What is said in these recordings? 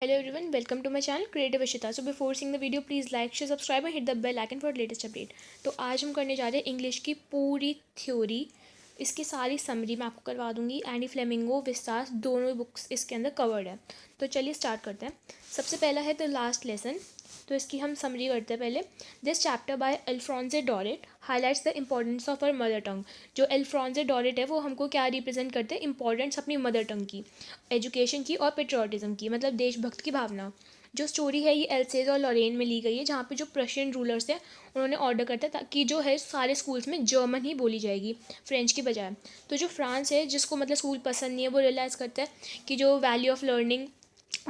Hello everyone, welcome to my channel Creative Ashita. So before seeing the video, please like, share, subscribe and hit the bell icon for latest update. तो आज हम करने जा रहे हैं English की पूरी थ्योरी, इसकी सारी समरी मैं आपको करवा दूंगी. एंडी फ्लेमिंगो, विस्तास दोनों बुक्स इसके अंदर कवर्ड है. तो चलिए स्टार्ट करते हैं. सबसे पहला है द लास्ट लेसन. तो इसकी हम समरी करते हैं पहले. दिस चैप्टर बाय अल्फ्रांसो डोरेट highlights the importance of our mother tongue. जो अल्फ्रांसो डोरेट है वो हमको क्या रिप्रेजेंट करते हैं, इंपॉर्टेंस अपनी मदर टंग की, एजुकेशन की और पेट्रियाटिज्म की, मतलब देशभक्त की भावना. जो स्टोरी है ये एल्सेज और लॉरेन में ली गई है, जहाँ पे जो प्रशियन रूलर्स हैं उन्होंने ऑर्डर करता है ताकि जो है सारे स्कूल्स में जर्मन ही बोली जाएगी फ्रेंच की बजाय. तो जो फ्रांस है जिसको मतलब स्कूल पसंद नहीं है, वो रियलाइज़ करता है कि जो वैल्यू ऑफ लर्निंग,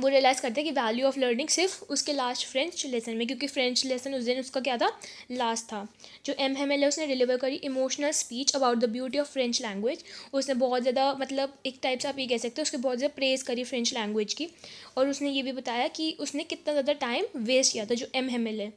वो रियलाइज़ करते हैं कि वैल्यू ऑफ लर्निंग सिर्फ उसके लास्ट फ्रेंच लेसन में, क्योंकि फ्रेंच लेसन उस दिन उसका क्या था, लास्ट था. जो एम है उसने डिलीवर करी emotional speech about the beauty of French language. उसने बहुत ज़्यादा, मतलब एक टाइप से आप ये कह सकते हो, उसके बहुत ज़्यादा प्रेज़ करी फ्रेंच लैंग्वेज की. और उसने ये भी बताया कि उसने कितना ज़्यादा टाइम वेस्ट किया था. जो एम है,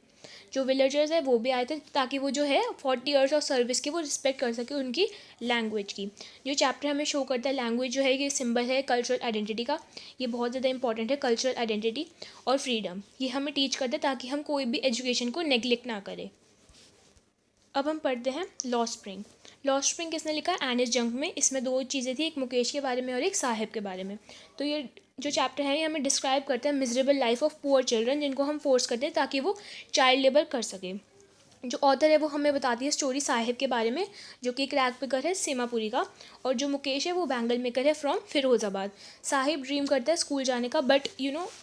जो विलेजर्स है वो भी आए थे ताकि वो जो है 40 ईयर्स ऑफ सर्विस की वो रिस्पेक्ट कर सके उनकी लैंग्वेज की. जो चैप्टर हमें शो करता है लैंग्वेज जो है ये सिंबल है कल्चरल आइडेंटिटी का. ये बहुत ज़्यादा इंपॉर्टेंट है, कल्चरल आइडेंटिटी और फ्रीडम. ये हमें टीच करता है ताकि हम कोई भी एजुकेशन को नेग्लेक्ट ना करें. अब हम पढ़ते हैं लॉस्ट स्प्रिंग. लॉस्ट स्प्रिंग किसने लिखा है, एनिस जंग में. इसमें दो चीज़ें थी, एक मुकेश के बारे में और एक साहिब के बारे में. तो ये जो चैप्टर है ये हमें डिस्क्राइब करता है miserable life of poor children, जिनको हम फोर्स करते हैं ताकि वो चाइल्ड लेबर कर सके. जो ऑथर है वो हमें बताती है स्टोरी साहिब के बारे में, जो कि एक रैग पिकर है सीमापुरी का. और जो मुकेश है वो बैंगल मेकर है फ्रॉम फिरोज़ाबाद. साहिब ड्रीम करता है स्कूल जाने का, बट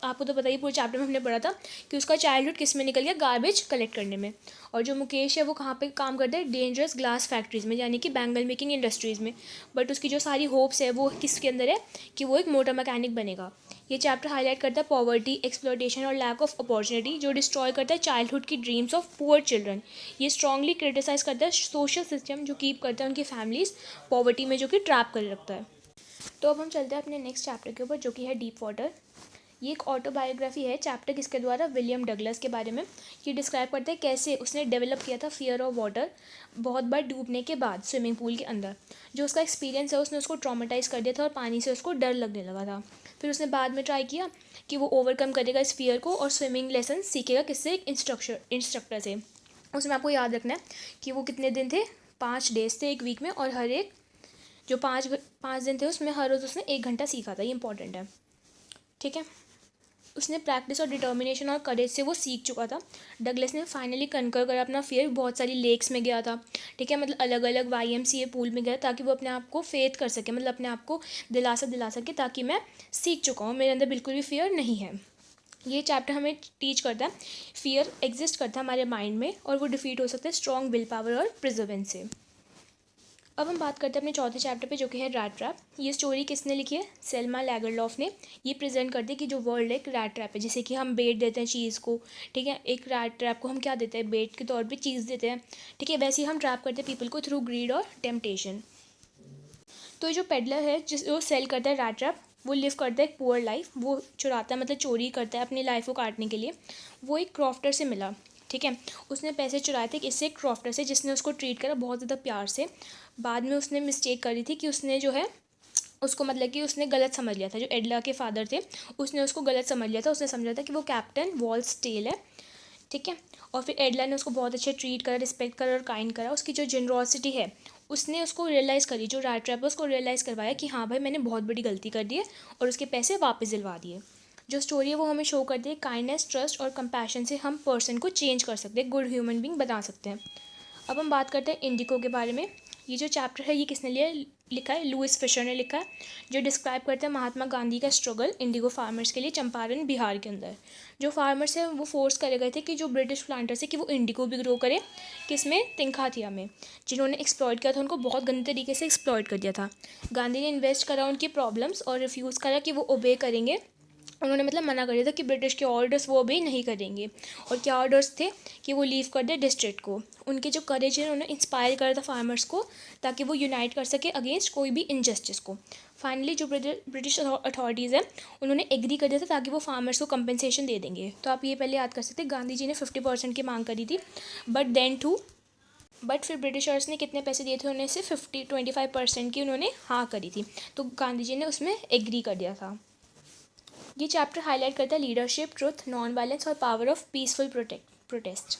आपको तो पता ही, पूरे चैप्टर में हमने पढ़ा था कि उसका चाइल्डहुड किस में निकल गया, गार्बेज कलेक्ट करने में. और जो मुकेश है वो कहाँ पे काम करता है, डेंजरस ग्लास फैक्ट्रीज़ में, यानी कि बैंगल मेकिंग इंडस्ट्रीज़ में. बट उसकी जो सारी होप्स है वो किसके अंदर है कि वो एक मोटर मैकेनिक बनेगा. ये चैप्टर हाईलाइट करता है पॉवर्टी, एक्सप्लॉयटेशन और लैक ऑफ अपॉर्चुनिटी, जो डिस्ट्रॉय करता है चाइल्डहुड की ड्रीम्स ऑफ पुअर चिल्ड्रन. ये स्ट्रांगली क्रिटिसाइज करता है सोशल सिस्टम जो कीप करता है उनकी फैमिलीज पॉवर्टी में, जो कि ट्रैप कर रखता है. तो अब हम चलते हैं अपने नेक्स्ट चैप्टर के ऊपर, जो कि है डीप वाटर. ये एक ऑटोबायोग्राफी है चैप्टर, किसके द्वारा, विलियम डगलस के बारे में. ये डिस्क्राइब करता है कैसे उसने डेवलप किया था फियर ऑफ वाटर बहुत बार डूबने के बाद स्विमिंग पूल के अंदर. जो उसका एक्सपीरियंस है उसने उसको ट्रॉमेटाइज कर दिया था और पानी से उसको डर लगने लगा था. फिर उसने बाद में ट्राई किया कि वो ओवरकम करेगा इस फियर को और स्विमिंग लेसन सीखेगा किससे, एक इंस्ट्रक्टर से. उसमें आपको याद रखना है कि वो कितने दिन थे, 5 डेज थे एक वीक में, और हर एक जो 5 दिन थे उसमें हर रोज़ उसने 1 घंटा सीखा था. ये इंपॉर्टेंट है, ठीक है. उसने प्रैक्टिस और डिटर्मिनेशन और करेज से वो सीख चुका था. डगलस ने फाइनली कनकर कर अपना फियर, बहुत सारी लेक्स में गया था, ठीक है, मतलब अलग अलग YMCA पूल में गया ताकि वो अपने आप को फेथ कर सके, मतलब अपने आप को दिलासा दिला सके ताकि मैं सीख चुका हूँ, मेरे अंदर बिल्कुल भी फियर नहीं है. ये चैप्टर हमें टीच करता है फियर एग्जिस्ट करता है हमारे माइंड में और वो डिफीट हो सकता है स्ट्रॉन्ग विल पावर और प्रिजर्वेंस से. अब हम बात करते हैं अपने चौथे चैप्टर पे, जो कि है रैट ट्रैप. ये स्टोरी किसने लिखी है, सेल्मा लैगरलॉफ ने. ये प्रेजेंट करती है कि जो वर्ल्ड एक रैट ट्रैप है, जैसे कि हम बेट देते हैं चीज़ को, ठीक है, एक रैट ट्रैप को हम क्या देते हैं, बेट के तौर पे चीज़ देते हैं, ठीक है. वैसे ही हम ट्रैप करते हैं पीपल को थ्रू ग्रीड और टेम्पटेशन. तो ये जो पेडलर है जो सेल करता है रैट ट्रैप, वो लिव करता है एक पुअर लाइफ. वो चुराता है, मतलब चोरी करता है अपनी लाइफ को काटने के लिए. वो एक क्रॉफ्टर से मिला, ठीक है. उसने पैसे चुराए थे इससे एक क्रॉफ्टर से, जिसने उसको ट्रीट करा बहुत ज़्यादा प्यार से. बाद में उसने मिस्टेक करी थी कि उसने जो है उसको, मतलब कि उसने गलत समझ लिया था, जो एडला के फादर थे उसने उसको गलत समझ लिया था. उसने समझा था कि वो कैप्टन वॉल्सटेल है, ठीक है. और फिर एडला ने उसको बहुत अच्छे ट्रीट करा, रिस्पेक्ट करा और काइंड करा. उसकी जो जेनरॉसिटी है उसने उसको रियलाइज़ करी, जो रैट ट्रैप है उसको रियलाइज़ करवाया कि हाँ भाई मैंने बहुत बड़ी गलती कर दी है, और उसके पैसे वापस दिलवा दिए. जो स्टोरी है वो हमें शो करती है काइंडनेस, ट्रस्ट और कंपैशन से हम पर्सन को चेंज कर सकते हैं, गुड ह्यूमन बींग बना सकते हैं. अब हम बात करते हैं इंडिको के बारे में. ये जो चैप्टर है ये किसने लिखा है, लुइस फिशर ने लिखा है. जो डिस्क्राइब करता है महात्मा गांधी का स्ट्रगल इंडिगो फार्मर्स के लिए चंपारण बिहार के अंदर. जो फार्मर्स हैं वो फोर्स करे गए थे कि जो ब्रिटिश प्लांटर्स है कि वो इंडिको भी ग्रो करें, किसमें, तिंखाथिया में. जिन्होंने एक्सप्लॉयट किया था उनको बहुत गंदे तरीके से एक्सप्लॉयट कर दिया था. गांधी ने इन्वेस्ट करा उनकी प्रॉब्लम्स और रिफ्यूज़ करा कि वो ओबे करेंगे. उन्होंने मतलब मना कर दिया था कि ब्रिटिश के ऑर्डर्स वो भी नहीं करेंगे. और क्या ऑर्डर्स थे कि वो लीव कर दे डिस्ट्रिक्ट को. उनके जो करेज है उन्होंने इंस्पायर करा था फार्मर्स को ताकि वो यूनाइट कर सके अगेंस्ट कोई भी इनजस्टिस को. फाइनली जो ब्रिटिश अथॉरिटीज़ हैं उन्होंने एग्री कर दिया था ताकि वो फार्मर्स को कंपनसेशन दे देंगे. तो आप ये पहले याद कर सकते हैं, गांधी जी ने 50% की मांग करी थी, बट फिर ब्रिटिशर्स ने कितने पैसे दिए थे उन्हें, से 25% की उन्होंने हाँ करी थी. तो गांधी जी ने उसमें एग्री कर दिया था. ये चैप्टर हाईलाइट करता है लीडरशिप, ट्रुथ, नॉन वायलेंस और पावर ऑफ पीसफुल प्रोटेस्ट।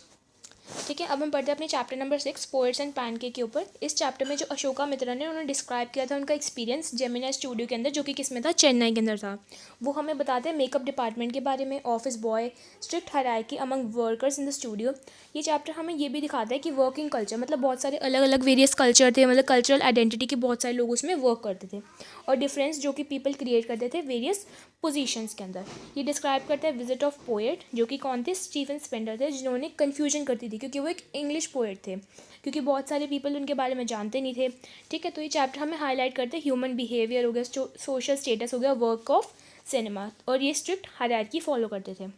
ठीक है, अब हम पढ़ते हैं अपने chapter number 6 poets and pancake के ऊपर। इस चैप्टर में जो अशोका मित्रा ने उन्होंने डिस्क्राइब किया था उनका एक्सपीरियंस जेमिनी स्टूडियो के अंदर, जो कि किस में था, चेन्नई के अंदर था। वो हमें बताते हैं मेकअप डिपार्टमेंट के बारे में, office boy, strict hierarchy among workers in the studio. ये चैप्टर हमें ये भी दिखाता है कि वर्किंग कल्चर, मतलब बहुत सारे अलग अलग वेरियस कल्चर थे, मतलब कल्चरल आइडेंटिटी के बहुत सारे लोग उसमें वर्क करते थे, और डिफरेंस जो कि पीपल क्रिएट करते थे वेरियस पोजीशंस के अंदर। ये डिस्क्राइब करता है विजिट ऑफ पोएट, जो कि कौन थे, स्टीफन स्पेंडर थे, जिन्होंने कन्फ्यूजन करती थी क्योंकि वो एक इंग्लिश पोएट थे, क्योंकि बहुत सारे पीपल उनके बारे में जानते नहीं थे। ठीक है, तो ये चैप्टर हमें हाईलाइट करते हैं ह्यूमन बिहेवियर हो गया, सोशल स्टेटस हो गया, वर्क ऑफ सिनेमा, और ये स्ट्रिक्ट हायरार्की फॉलो करते थे।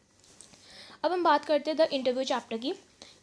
अब हम बात करते हैं द इंटरव्यू चैप्टर की।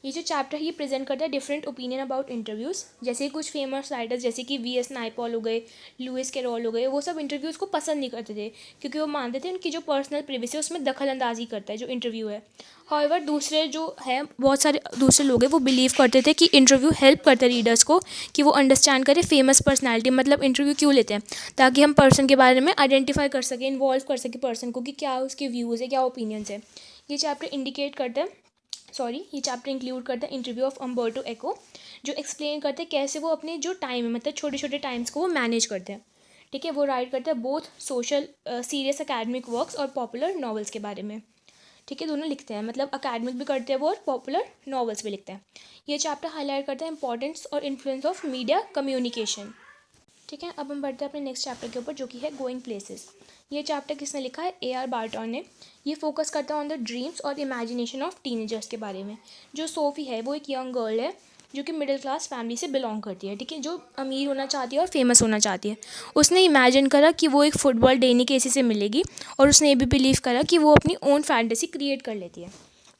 ये जो चैप्टर है ये प्रेजेंट करता है डिफरेंट ओपिनियन अबाउट इंटरव्यूज़, जैसे कुछ फेमस राइटर्स जैसे कि वी एस नाइपॉल हो गए, लुइस कैरोल हो गए, वो सब इंटरव्यूज़ को पसंद नहीं करते थे क्योंकि वो मानते थे उनकी जो पर्सनल प्रिवेसी है उसमें दखल अंदाजी करता है जो इंटरव्यू है। हाउएवर दूसरे जो है, बहुत सारे दूसरे लोग हैं, वो बिलीव करते थे कि इंटरव्यू हेल्प करते हैं रीडर्स को कि वो अंडरस्टैंड करें फेमस पर्सनैलिटी, मतलब इंटरव्यू क्यों लेते हैं, ताकि हम पर्सन के बारे में आइडेंटिफाई कर सकें, इन्वॉल्व कर सकें पर्सन को कि क्या उसके व्यूज़ है, क्या ओपिनियंस है। ये चैप्टर इंडिकेट करता है ये चैप्टर इंक्लूड करता है इंटरव्यू ऑफ अम्बर्टो एको, जो एक्सप्लेन करते हैं कैसे वो अपने जो टाइम है, मतलब छोटे छोटे टाइम्स को वो मैनेज करते हैं। ठीक है, वो राइट करते हैं both social serious academic works और पॉपुलर नॉवेल्स के बारे में। ठीक है, दोनों लिखते हैं, मतलब अकेडमिक भी करते हैं वो और पॉपुलर नॉवेल्स भी लिखते हैं। ये चैप्टर हाईलाइट करता है इंपॉर्टेंस और इन्फ्लुएंस ऑफ मीडिया कम्युनिकेशन। ठीक है, अब हम बढ़ते हैं अपने नेक्स्ट चैप्टर के ऊपर, जो कि है गोइंग प्लेसेस। ये चैप्टर किसने लिखा है, ए आर बार्टन ने। ये फोकस करता है ऑन द ड्रीम्स और इमेजिनेशन ऑफ टीनेजर्स के बारे में। जो सोफ़ी है वो एक यंग गर्ल है जो कि मिडिल क्लास फैमिली से बिलोंग करती है। ठीक है, जो अमीर होना चाहती है और फेमस होना चाहती है। उसने इमेजिन करा कि वो एक फुटबॉल डेनी केसी से मिलेगी, और उसने ये भी बिलीव करा कि वो अपनी ओन फैंटेसी क्रिएट कर लेती है।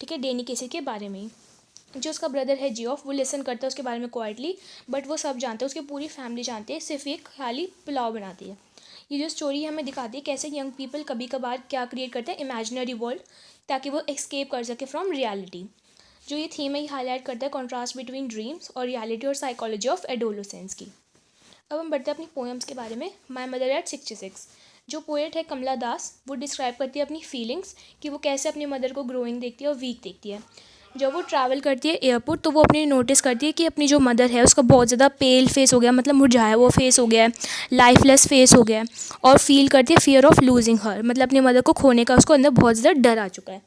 ठीक है, डेनी केसी के बारे में ही। जो उसका ब्रदर है जियोफ, वो लिसन करता है उसके बारे में क्वाइटली, बट वो सब जानते हैं, उसकी पूरी फैमिली जानती है, सिर्फ एक खाली पुलाव बनाती है। ये जो स्टोरी हमें दिखाती है कैसे यंग पीपल कभी कभार क्या क्रिएट करते हैं, इमेजिनरी वर्ल्ड, ताकि वो एस्केप कर सके फ्रॉम रियलिटी। जो ये थीम है ये हाईलाइट करता है कॉन्ट्रास्ट बिटवीन ड्रीम्स और रियलिटी और साइकोलॉजी ऑफ एडोलसेंस की। अब हम बढ़ते हैं अपनी पोएम्स के बारे में। माई मदर एट 66, जो पोएट है कमला दास, वो डिस्क्राइब करती है अपनी फीलिंग्स कि वो कैसे अपनी मदर को ग्रोइंग देखती है और वीक देखती है। जब वो ट्रैवल करती है एयरपोर्ट, तो वो अपनी नोटिस करती है कि अपनी जो मदर है उसका बहुत ज़्यादा पेल फेस हो गया, मतलब मुरझाया वो फेस हो गया है, लाइफलेस फेस हो गया है, और फील करती है फियर ऑफ लूजिंग हर, मतलब अपनी मदर को खोने का उसको अंदर बहुत ज़्यादा डर आ चुका है।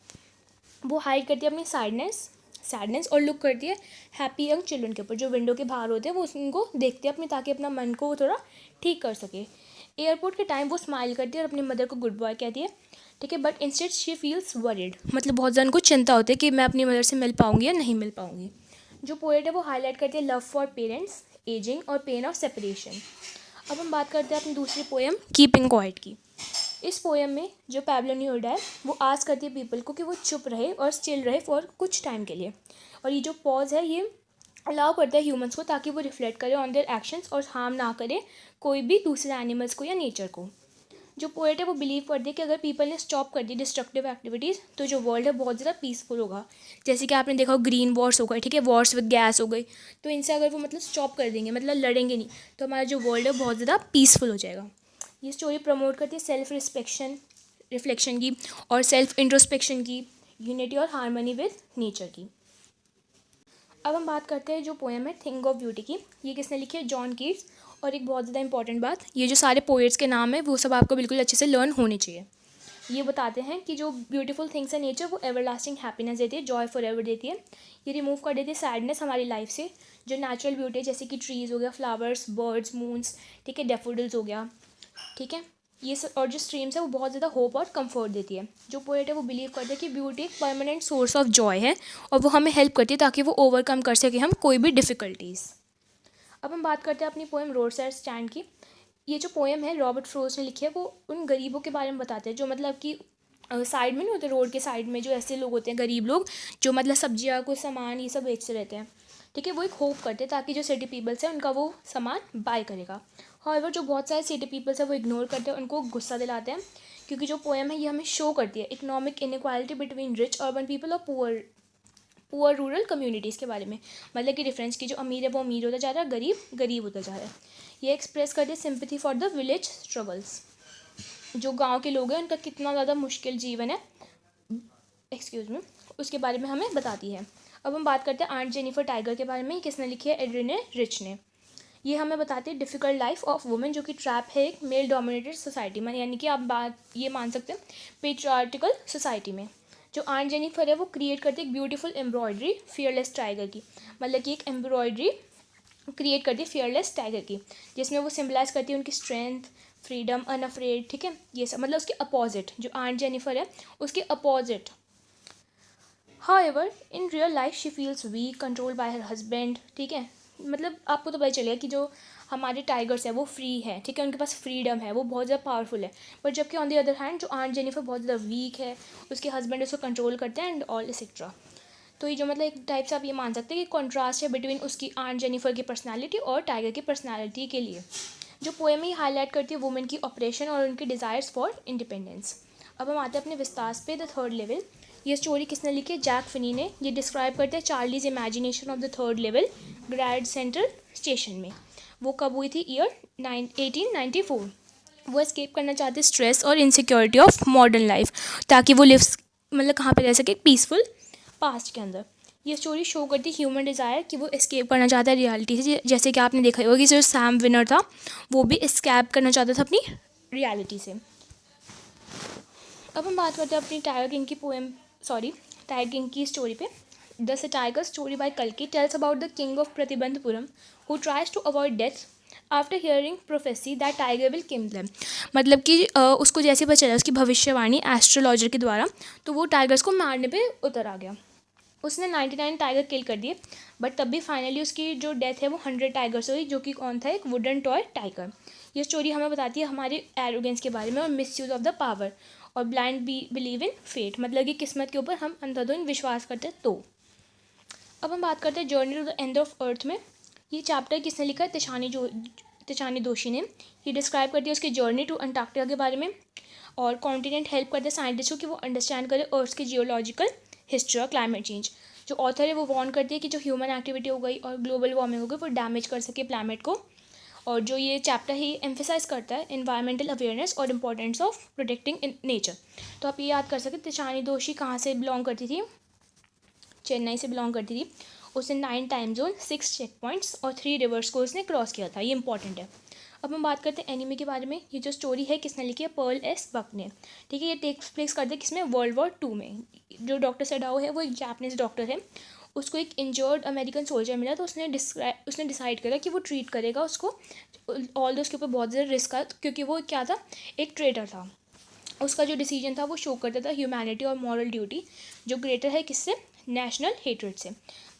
वो हाइड करती है अपनी सैडनेस और लुक करती है हैप्पी यंग चिल्ड्रन के ऊपर, जो विंडो के बाहर होते हैं, वो उनको देखते हैं अपने, ताकि अपना मन को वो थोड़ा ठीक कर सके। एयरपोर्ट के टाइम वो स्माइल करती है और अपनी मदर को गुड बॉय कहती है। ठीक है, but instead she feels worried, मतलब बहुत ज़्यादा उनको चिंता होती है कि मैं अपनी मदर से मिल पाऊंगी या नहीं मिल पाऊंगी। जो पोएट है वो हाईलाइट करती है लव फॉर पेरेंट्स, एजिंग और पेन ऑफ सेपरेशन। अब हम बात करते हैं अपनी दूसरी पोएम कीपिंग क्वाइट की। इस पोएम में जो पैब्लो नेरुदा है वो आस्क करती है पीपल को कि वो चुप रहे और स्टिल रहे फॉर कुछ टाइम के लिए, और ये जो पॉज है ये अलाउ करता है ह्यूमंस को, ताकि वो रिफ्लेक्ट करें ऑन देयर एक्शंस और हार्म ना करे कोई भी दूसरे एनिमल्स को या नेचर को। जो पोएट है वो बिलीव करती है कि अगर पीपल ने स्टॉप कर दी डिस्ट्रक्टिव एक्टिविटीज़, तो जो वर्ल्ड है बहुत ज़्यादा पीसफुल होगा। जैसे कि आपने देखा हो ग्रीन वॉर्स हो गए, ठीक है, वॉर्स विद गैस हो गई, तो इनसे अगर वो मतलब स्टॉप कर देंगे, मतलब लड़ेंगे नहीं, तो हमारा जो वर्ल्ड है बहुत ज़्यादा पीसफुल हो जाएगा। ये स्टोरी प्रमोट करती है सेल्फ रिफ्लेक्शन की और सेल्फ इंट्रोस्पेक्शन की, यूनिटी और हार्मनी विद नेचर की। अब हम बात करते हैं जो पोएम है थिंग ऑफ ब्यूटी की। ये किसने लिखी है, जॉन कीट्स। और एक बहुत ज़्यादा इंपॉर्टेंट बात, ये जो सारे पोएट्स के नाम है वो सब आपको बिल्कुल अच्छे से लर्न होने चाहिए। ये बताते हैं कि जो ब्यूटीफुल थिंग्स है नेचर, वो एवरलास्टिंग हैप्पीनेस देती है, जॉय फॉर एवर देती है। ये रिमूव कर देती है सैडनेस हमारी लाइफ से। जो नेचुरल ब्यूटी है जैसे कि ट्रीज़ हो गया, फ्लावर्स, बर्ड्स, मून्स, ठीक है, डेफोडिल्स हो गया, ठीक है, ये सब, और जो स्ट्रीम्स है वो बहुत ज़्यादा होप और कंफर्ट देती है। जो पोएट है वो बिलीव करते हैं कि ब्यूटी एक परमानेंट सोर्स ऑफ जॉय है, और वो हमें हेल्प करती है ताकि वो ओवरकम कर सके हम कोई भी डिफ़िकल्टीज़। अब हम बात करते हैं अपनी पोएम रोड साइड स्टैंड की। ये जो पोएम है रॉबर्ट फ्रोस्ट ने लिखी है, वो उन गरीबों के बारे में बताते हैं जो मतलब कि साइड में नहीं होते, रोड के साइड में जो ऐसे लोग होते हैं गरीब लोग, जो मतलब सब्जियाँ को सामान ये सब बेचते रहते हैं। ठीक है, वो एक होप करते हैं ताकि जो सिटी पीपल्स हैं उनका वो सामान बाय करेगा। हाउएवर जो बहुत सारे सिटी पीपल्स हैं वो इग्नोर करते हैं, उनको गुस्सा दिलाते हैं, क्योंकि जो पोएम है ये हमें शो करती है economic inequality between rich urban people और पुअर रूरल कम्युनिटीज़ के बारे में, मतलब कि डिफरेंस की जो अमीर है वो अमीर होता जा रहा है, गरीब गरीब होता जा रहा है। ये एक्सप्रेस करते हैं sympathy for the village struggles. जो गांव के लोग हैं उनका कितना ज़्यादा मुश्किल जीवन है, एक्सक्यूज़ मी, उसके बारे में हमें बताती है। अब हम बात करते हैं आंट जेनिफर टाइगर के बारे में। किसने लिखी है? एड्रिने रिच ने। ये हमें बताती है डिफ़िकल्ट लाइफ ऑफ वुमेन, जो कि ट्रैप है एक मेल डोमिनेटेड सोसाइटी में, यानी कि आप बात ये मान सकते हैं पेट्रियार्टिकल सोसाइटी में। जो आंट जेनिफर है वो क्रिएट करती है एक ब्यूटीफुल एम्ब्रॉयडरी फियरलेस टाइगर की, मतलब कि एक एम्ब्रॉयडरी क्रिएट करती है फियरलेस टाइगर की, जिसमें वो सिम्बलाइज करती है उनकी स्ट्रेंथ, फ्रीडम, अनअफ्रेड, ठीक है, ये सब मतलब उसके अपोजिट जो आंट जेनिफर है उसके opposite. However in real life she feels weak, controlled by her husband, ठीक है, मतलब आपको तो पता चलेगा कि जो हमारे टाइगर्स है वो फ्री है, ठीक है, उनके पास फ्रीडम है, वो बहुत ज़्यादा पावरफुल है। बट जबकि ऑन द अदर हैंड जो आंट जेनिफर बहुत ज़्यादा वीक है, उसके हस्बैंड उसको कंट्रोल करते हैं एंड ऑल एक्सेट्रा। तो ये जो मतलब एक टाइप से आप ये मान सकते हैं कि कॉन्ट्रास्ट है बिटवीन उसकी आंट जेनिफर की पर्सनालिटी और टाइगर की पर्सनालिटी के लिए। जो पोएम ही हाईलाइट करती है वुमेन की ऑपरेशन और उनके डिज़ायर्स फॉर इंडिपेंडेंस। अब हम आते हैं अपने विस्तार पे, द थर्ड लेवल। ये स्टोरी किसने लिखी है? जैक फिनी ने। ये डिस्क्राइब करते हैं Charlie's imagination of the third level grand central station में। वो कब हुई थी? ईयर 1894। वो एस्केप करना चाहते स्ट्रेस और इनसिक्योरिटी ऑफ मॉडर्न लाइफ, ताकि वो लिव मतलब कहाँ पे रह सके? पीसफुल पास्ट के अंदर। ये स्टोरी शो करती है ह्यूमन डिज़ायर कि वो एस्केप करना चाहता है रियलिटी से, जैसे कि आपने देखा होगा कि जो सैम विनर था वो भी एस्केप करना चाहता था अपनी रियलिटी से। अब हम बात करते हैं अपनी टाइगर किंग की पोएम, टाइगर किंग की स्टोरी पे। द टाइगर स्टोरी बाय कल्कि tells about the king of Pratibandhapuram who tries to avoid death after hearing prophecy that tiger will kill them. मतलब कि उसको जैसे पता चला उसकी भविष्यवाणी एस्ट्रोलॉजर के द्वारा, तो वो टाइगर्स को मारने पे उतर आ गया। उसने 99 टाइगर किल कर दिए, बट तब भी फाइनली उसकी जो डेथ है वो 100 टाइगर से हुई, जो कि कौन था? एक वुडन टॉय टाइगर। ये स्टोरी हमें बताती है हमारे एरोगेंस के बारे में और मिसयूज ऑफ द पावर और ब्लाइंड बिलीव इन फेट, मतलब कि किस्मत के ऊपर हम अंधाधुंध विश्वास करते हैं। तो अब हम बात करते हैं journey to the end of earth में। ये चैप्टर किसने लिखा है? तिशानी दोशी ने। ये डिस्क्राइब करती है उसकी जर्नी टू अंटार्कटिका के बारे में, और कॉन्टिनेंट हेल्प करते हैं साइंटिस्ट को कि वो अंडरस्टैंड करें अर्थ की जियोलॉजिकल हिस्ट्री और क्लाइमेट चेंज। जो ऑथर है वो वार्न करती है कि जो ह्यूमन एक्टिविटी हो गई और ग्लोबल वार्मिंग हो गई वो डैमेज कर सके प्लानट को। और जो ये चैप्टर ही एम्फेसाइज करता है एनवायरमेंटल अवेयरनेस और इम्पोर्टेंस ऑफ प्रोटेक्टिंग नेचर। तो आप ये याद कर सकते तिशानी दोशी कहाँ से बिलोंग करती थी? चेन्नई से बिलोंग करती थी। उसने 9 टाइम जोन, 6 चेक पॉइंट्स और 3 रिवर्स को उसने क्रॉस किया था। ये इंपॉर्टेंट है। अब हम बात करते हैं एनीमे के बारे में। ये जो स्टोरी है किसने लिखी है? पर्ल एस बक ने। ठीक है, ये टेक्स प्लेस करते हैं किसमें? वर्ल्ड वॉर 2 में। जो डॉक्टर सडाओ है वो एक जापानीज डॉक्टर है। उसको एक इंजर्ड अमेरिकन सोल्जर मिला, तो उसने डिसाइड करा कि वो ट्रीट करेगा उसको, ऑल दो उसके ऊपर बहुत ज़्यादा रिस्क था, क्योंकि वो क्या था? एक ट्रेडर था। उसका जो डिसीजन था वो शो करता था ह्यूमैनिटी और मॉरल ड्यूटी, जो ग्रेटर है किससे? नेशनल हेट्रेड से।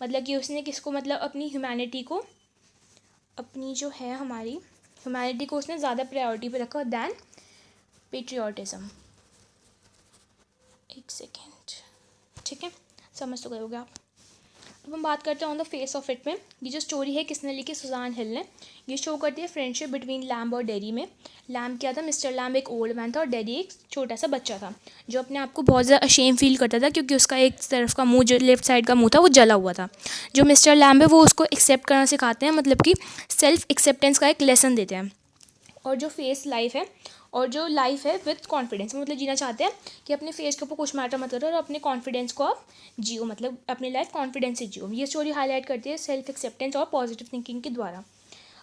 मतलब कि उसने किसको, मतलब अपनी ह्यूमैनिटी को, अपनी जो है हमारी ह्यूमैनिटी को उसने ज़्यादा प्रायोरिटी पे रखा दैन पेट्रियाटिज़म। एक सेकेंड, ठीक है, समझ तो गए होगे आप। अब हम बात करते हैं on the face of it में। ये जो स्टोरी है किसने लिखी? सुजान हिल ने। ये शो करती है फ्रेंडशिप बिटवीन लैम्ब और डेरी में। लैम्ब क्या था? मिस्टर लैम्ब एक ओल्ड मैन था और डेरी एक छोटा सा बच्चा था, जो अपने आप को बहुत ज़्यादा अशेम फील करता था, क्योंकि उसका एक तरफ का मुंह, जो लेफ्ट साइड का मुंह था, वो जला हुआ था। जो मिस्टर लैम्ब है वो उसको एक्सेप्ट करना सिखाते हैं, मतलब कि सेल्फ एक्सेप्टेंस का एक लेसन देते हैं। और जो फेस लाइफ है और जो लाइफ है विथ कॉन्फिडेंस, मतलब जीना चाहते हैं कि अपने फेस के ऊपर कुछ मैटर मत करो और अपने कॉन्फिडेंस को आप जियो, मतलब अपनी लाइफ कॉन्फिडेंस से जियो। ये स्टोरी हाईलाइट करती है सेल्फ एक्सेप्टेंस और पॉजिटिव थिंकिंग के द्वारा।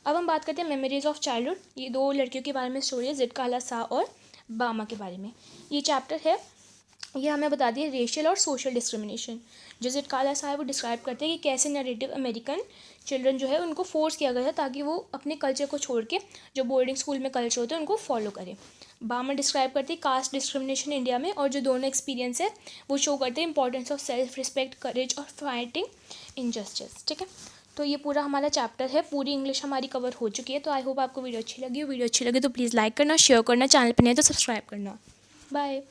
अब हम बात करते हैं मेमोरीज ऑफ चाइल्डहुड। ये 2 लड़कियों के बारे में स्टोरी है, जिटकाला सा और बामा के बारे में। ये चैप्टर है, ये हमें बताती है रेशियल और सोशल डिस्क्रिमिनेशन। जो जिटकाला सा है वो डिस्क्राइब करते हैं कि कैसे नरेटिव अमेरिकन चिल्ड्रन जो है उनको फोर्स किया गया था ताकि वो अपने कल्चर को छोड़ के जो बोर्डिंग स्कूल में कल्चर होते हैं उनको फॉलो करें। बामा डिस्क्राइब करती है कास्ट डिस्क्रिमिनेशन इंडिया में, और जो दोनों एक्सपीरियंस है वो शो करते हैं इंपॉर्टेंस ऑफ सेल्फ रिस्पेक्ट, करेज और फाइटिंग इनजस्टिस। ठीक है, तो ये पूरा हमारा चैप्टर है, पूरी इंग्लिश हमारी कवर हो चुकी है। तो आई होप आपको वीडियो अच्छी लगी तो प्लीज़ लाइक करना, शेयर करना, चैनल पर नहीं तो सब्सक्राइब करना। बाय।